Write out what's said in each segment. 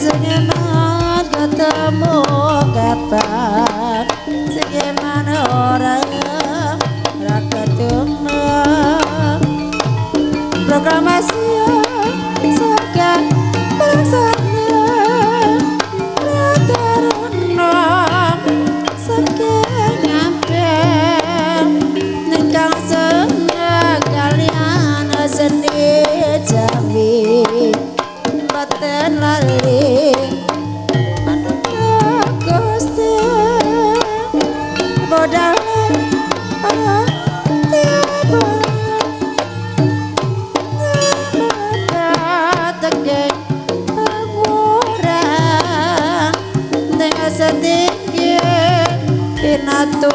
Sengeman ketemu kapan Sengeman orang ketemu proklamasi segan bersama Rataruna segan nyampe Nengkang senang kalian seni Jambi Baten lali Anak Gusti Bodal tiba tegeng pengurang dengan sedikit pinaturata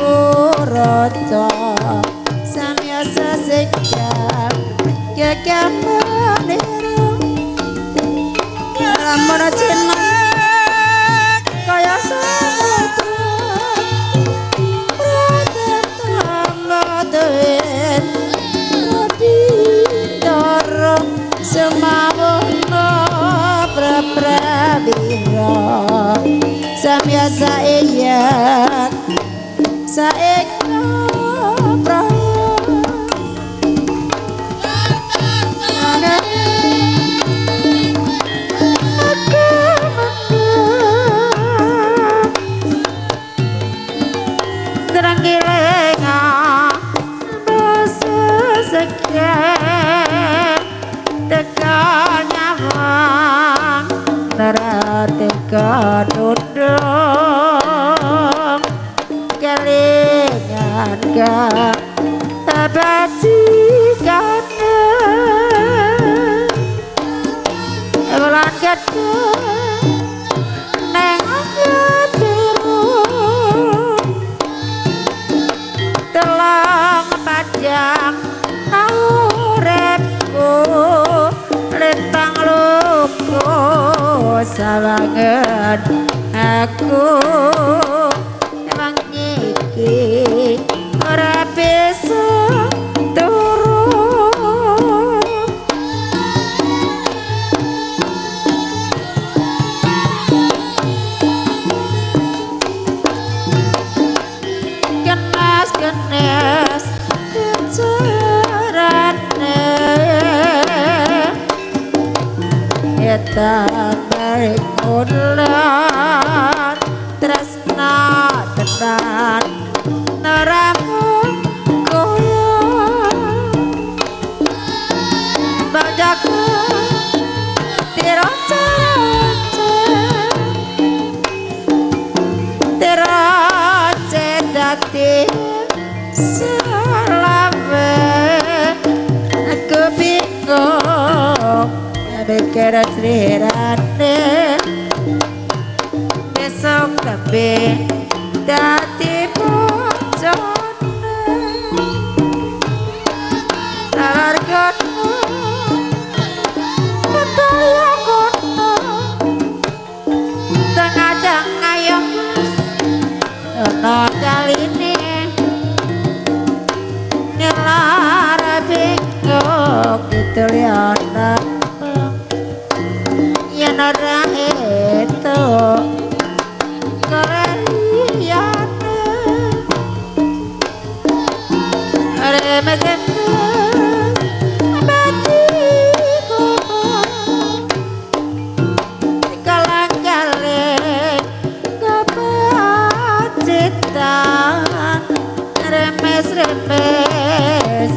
samiasa sekam kekam meniru lamun cinta kaya samudra Raden Bintoro semawono prabira samyasa iyak saeka praya terang gilenga teka nyawang nara teka dudung kelingan ka abadikan bulan kedua neng biru telang padang urepku lintang luku sawangan aku emang iki ora bisa turun kenas tarik ular tresna tenan neramu goyang bajaku tiroce dati selama aku bingung mikir selirane besok kabeh dadi bojone salargono betaya kono tengah-tengah ayam ono kaline nyelar bingung gitu liana nara itu kalian remegen batiku kalang-kaling kepacitan remes-remes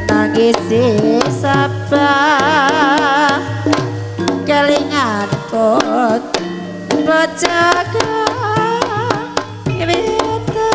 nangisi sabah kelingan pot bacaga beta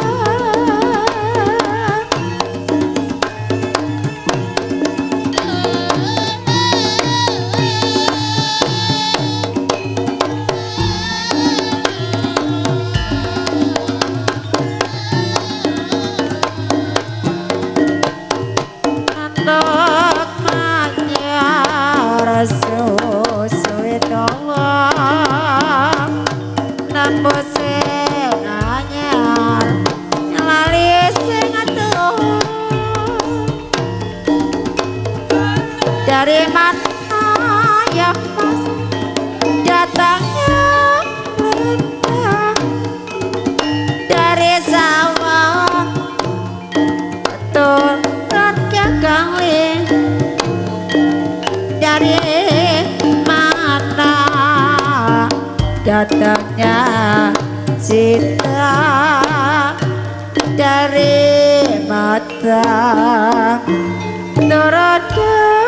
andok manyar susu nambos anyar lali sing atuh dari mana ya mas datangnya datangnya cinta dari mata turun ke